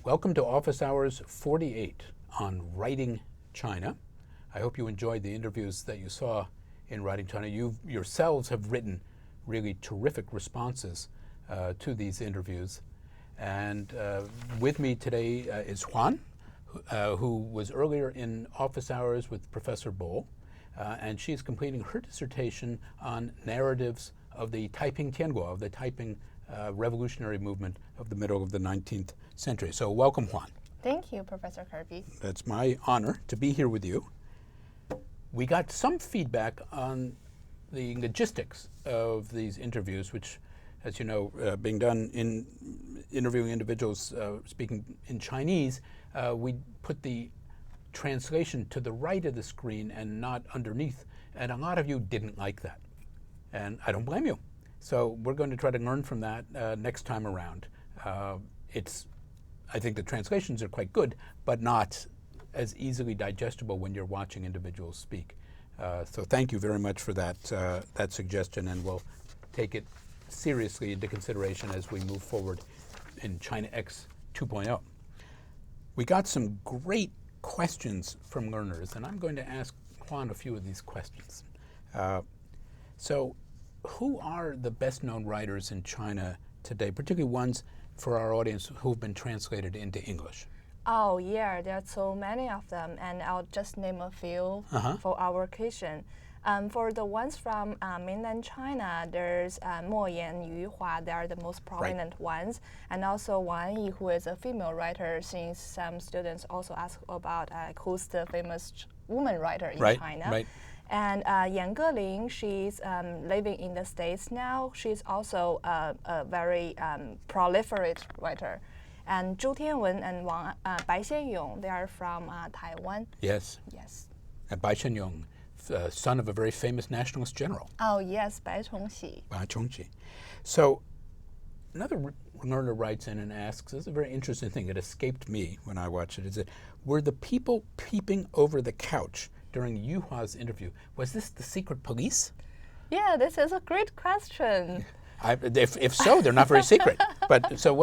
Welcome to Office Hours 48 on Writing China. I hope you enjoyed the interviews that you saw in Writing China. You yourselves have written really terrific responses to these interviews. And with me today is Juan, who was earlier in Office Hours with Professor Bo, and she's completing her dissertation on narratives of the Taiping Tianguo, of the Taiping revolutionary movement of the middle of the 19th century. So welcome, Juan. Thank you, Professor Kirby. That's my honor to be here with you. We got some feedback on the logistics of these interviews, which, as you know, being done in interviewing individuals speaking in Chinese, we put the translation to the right of the screen and not underneath, and a lot of you didn't like that. And I don't blame you. So we're going to try to learn from that next time around. I think the translations are quite good, but not as easily digestible when you're watching individuals speak. So thank you very much for that suggestion, and we'll take it seriously into consideration as we move forward in ChinaX 2.0. We got some great questions from learners, and I'm going to ask Juan a few of these questions. So who are the best known writers in China today, particularly ones for our audience who've been translated into English? Oh, yeah, there are so many of them, and I'll just name a few for our occasion. For the ones from mainland China, there's Mo Yan, Yu Hua. They are the most prominent ones. And also Wang Yi, who is a female writer, since some students also ask about who's the famous woman writer in China. Right. And Yan Geling, she's living in the States now. She's also a very proliferate writer. And Zhu Tianwen and Bai Xianyong, they are from Taiwan. Yes. And Bai Xianyong, son of a very famous nationalist general. Oh, yes, Bai Chongxi. Bai Chongxi. So another learner writes in and asks, this is a very interesting thing, it escaped me when I watched it, is that were the people peeping over the couch during Yu Hua's interview, was this the secret police? Yeah, this is a great question. If so, they're not very secret. But so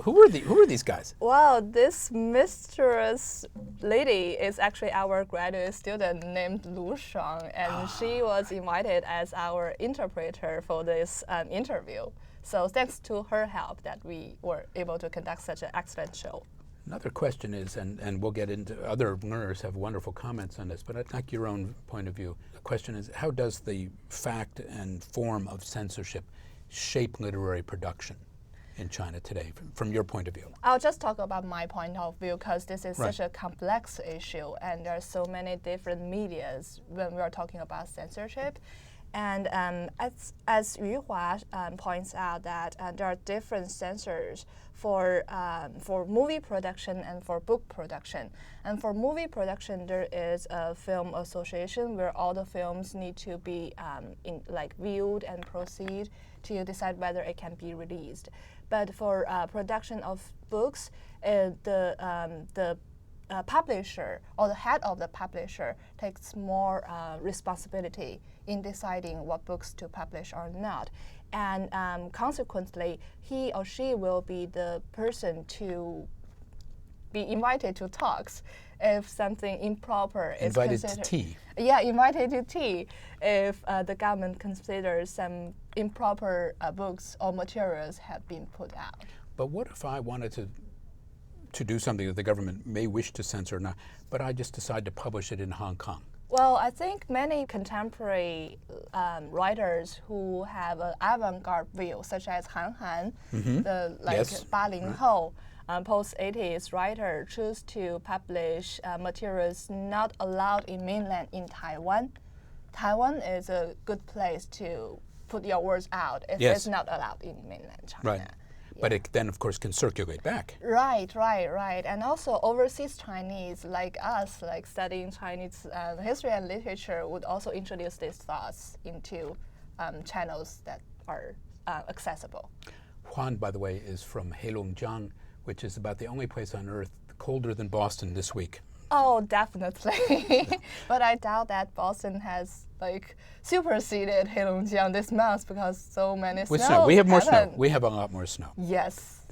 who are these guys? Well, this mysterious lady is actually our graduate student named Lu Shuang, and she was invited as our interpreter for this interview. So thanks to her help that we were able to conduct such an excellent show. Another question is, and we'll get into, other learners have wonderful comments on this, but I'd like your own point of view. The question is, how does the fact and form of censorship shape literary production in China today, from your point of view? I'll just talk about my point of view, because this is such a complex issue, and there are so many different medias when we are talking about censorship. And as Yu Hua points out, that there are different censors for movie production and for book production. And for movie production, there is a film association where all the films need to be viewed and proceed to decide whether it can be released. But for production of books, the publisher or the head of the publisher takes more responsibility in deciding what books to publish or not. And consequently, he or she will be the person to be invited to talks if something improper is considered. Invited to tea. Yeah, invited to tea if the government considers some improper books or materials have been put out. But what if I wanted to do something that the government may wish to censor or not, but I just decide to publish it in Hong Kong? Well, I think many contemporary writers who have an avant-garde view, such as Han Han, the 80后, post-80s writer, choose to publish materials not allowed in mainland in Taiwan. Taiwan is a good place to put your words out if it's not allowed in mainland China. Right. But it then, of course, can circulate back. Right. And also overseas Chinese, like us, like studying Chinese history and literature, would also introduce these thoughts into channels that are accessible. Juan, by the way, is from Heilongjiang, which is about the only place on earth colder than Boston this week. Oh, definitely. But I doubt that Boston has superseded Heilongjiang this month, because so many With snow. We have more snow. We have a lot more snow. Yes.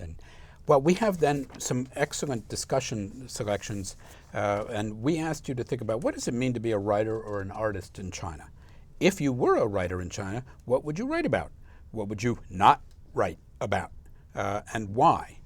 Well, we have then some excellent discussion selections, and we asked you to think about what does it mean to be a writer or an artist in China? If you were a writer in China, what would you write about? What would you not write about? And why?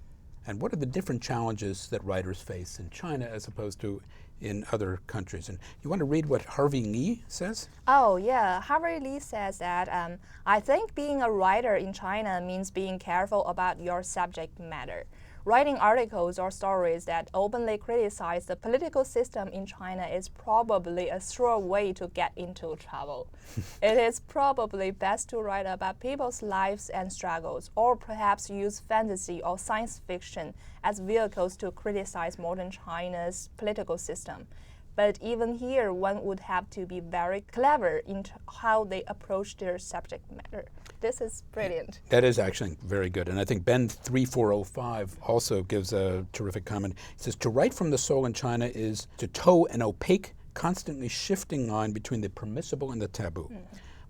And what are the different challenges that writers face in China as opposed to in other countries? And you want to read what Harvey Lee says? Oh, yeah. Harvey Lee says that I think being a writer in China means being careful about your subject matter. Writing articles or stories that openly criticize the political system in China is probably a sure way to get into trouble. It is probably best to write about people's lives and struggles, or perhaps use fantasy or science fiction as vehicles to criticize modern China's political system. But even here, one would have to be very clever in how they approach their subject matter. This is brilliant. That is actually very good. And I think Ben3405 also gives a terrific comment. He says, to write from the soul in China is to toe an opaque, constantly shifting line between the permissible and the taboo.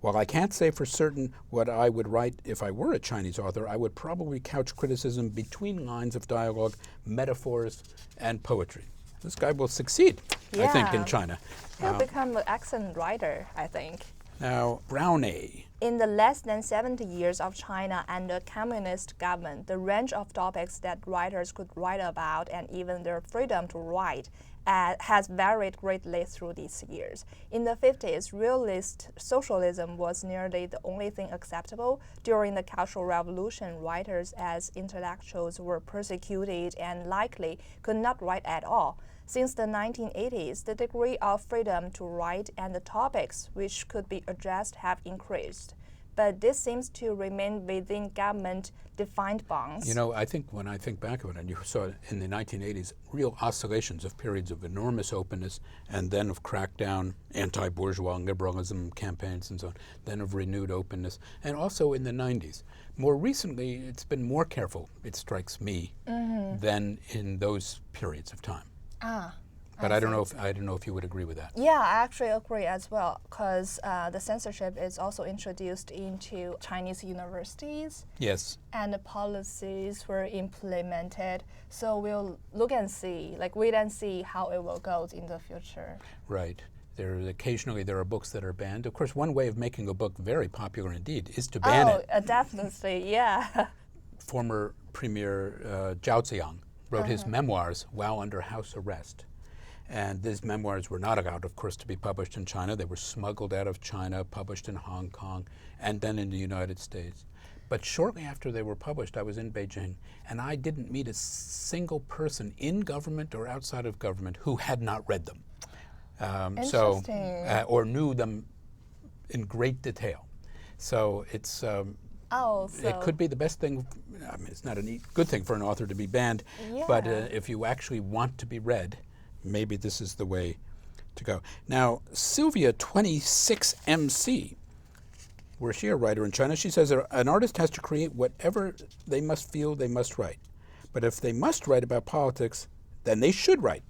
While I can't say for certain what I would write if I were a Chinese author, I would probably couch criticism between lines of dialogue, metaphors, and poetry. This guy will succeed, I think, in China. He'll become an excellent writer, I think. Now, Brown A. In the less than 70 years of China under communist government, the range of topics that writers could write about and even their freedom to write has varied greatly through these years. In the 50s, realist socialism was nearly the only thing acceptable. During the Cultural Revolution, writers as intellectuals were persecuted and likely could not write at all. Since the 1980s, the degree of freedom to write and the topics which could be addressed have increased. But this seems to remain within government-defined bounds. You know, I think when I think back of it, and you saw in the 1980s real oscillations of periods of enormous openness and then of crackdown, anti-bourgeois liberalism campaigns and so on, then of renewed openness, and also in the 90s. More recently, it's been more careful, it strikes me, than in those periods of time. But I don't know if you would agree with that. Yeah, I actually agree as well, because the censorship is also introduced into Chinese universities. Yes. And the policies were implemented. So we'll look and see, wait and see how it will go in the future. Right. Occasionally there are books that are banned. Of course, one way of making a book very popular indeed is to ban it. Oh, definitely, yeah. Former Premier Zhao Ziyang wrote his memoirs while under house arrest. And these memoirs were not allowed, of course, to be published in China. They were smuggled out of China, published in Hong Kong, and then in the United States. But shortly after they were published, I was in Beijing, and I didn't meet a single person in government or outside of government who had not read them. Interesting. Or knew them in great detail. So it's it could be the best thing. I mean, it's not a good thing for an author to be banned, but if you actually want to be read, maybe this is the way to go. Now, Sylvia26MC, were she a writer in China? She says an artist has to create whatever they must feel they must write. But if they must write about politics, then they should write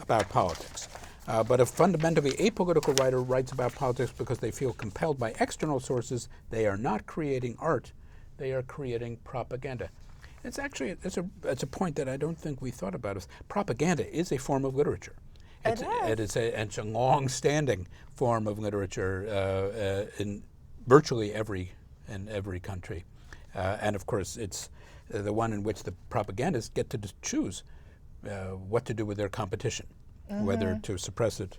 about politics. But a fundamentally apolitical writer writes about politics because they feel compelled by external sources, they are not creating art, they are creating propaganda. It's actually, it's a point that I don't think we thought about. Propaganda is a form of literature. It's a long-standing form of literature in virtually every country. And of course, it's the one in which the propagandists get to choose what to do with their competition, whether to suppress it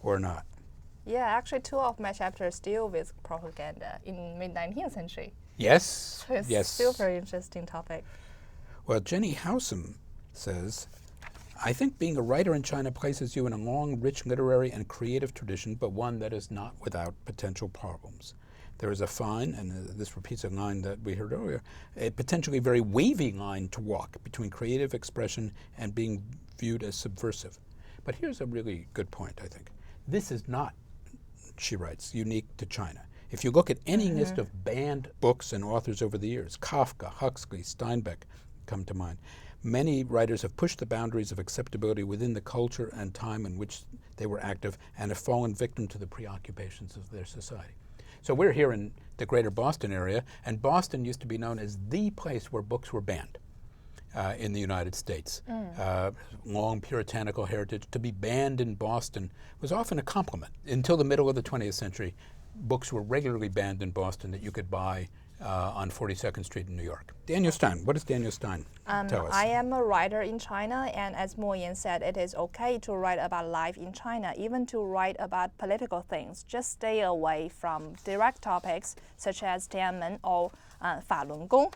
or not. Yeah, actually 2 of my chapters deal with propaganda in mid-19th century. Yes. So it's yes. super interesting topic. Well, Jenny Howsam says, I think being a writer in China places you in a long, rich literary and creative tradition, but one that is not without potential problems. There is a fine, and this repeats a line that we heard earlier, a potentially very wavy line to walk between creative expression and being viewed as subversive. But here's a really good point, I think. This is not, she writes, unique to China. If you look at any list of banned books and authors over the years, Kafka, Huxley, Steinbeck come to mind. Many writers have pushed the boundaries of acceptability within the culture and time in which they were active and have fallen victim to the preoccupations of their society. So we're here in the greater Boston area, and Boston used to be known as the place where books were banned. in the United States. Long puritanical heritage. To be banned in Boston was often a compliment. Until the middle of the 20th century, books were regularly banned in Boston that you could buy on 42nd Street in New York. Daniel Stein, what does Daniel Stein tell us? I am a writer in China, and as Mo Yan said, it is okay to write about life in China, even to write about political things. Just stay away from direct topics such as Tiananmen or 法轮功.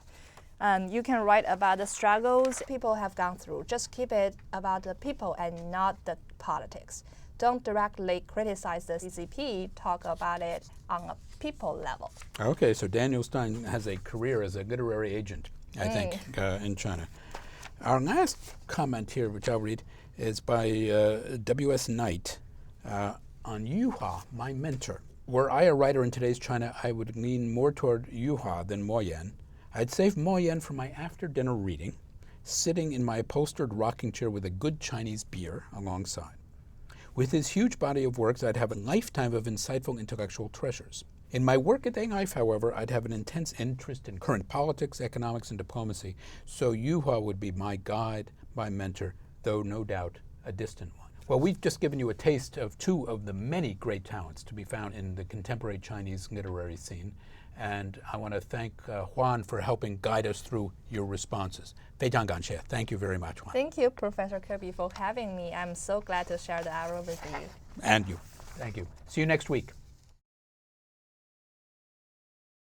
You can write about the struggles people have gone through. Just keep it about the people and not the politics. Don't directly criticize the CCP, talk about it on a people level. Okay, so Daniel Stein has a career as a literary agent, I think, in China. Our last comment here, which I'll read, is by W.S. Knight on Yuhua, my mentor. Were I a writer in today's China, I would lean more toward Yuhua than Mo Yan. I'd save Mo Yan for my after-dinner reading, sitting in my upholstered rocking chair with a good Chinese beer alongside. With his huge body of works, I'd have a lifetime of insightful intellectual treasures. In my workaday life, however, I'd have an intense interest in current politics, economics, and diplomacy, so Yuhua would be my guide, my mentor, though no doubt a distant one. Well, we've just given you a taste of two of the many great talents to be found in the contemporary Chinese literary scene, and I want to thank Juan for helping guide us through your responses. 非常感谢. Thank you very much, Juan. Thank you, Professor Kirby, for having me. I'm so glad to share the hour with you. And you. Thank you. See you next week.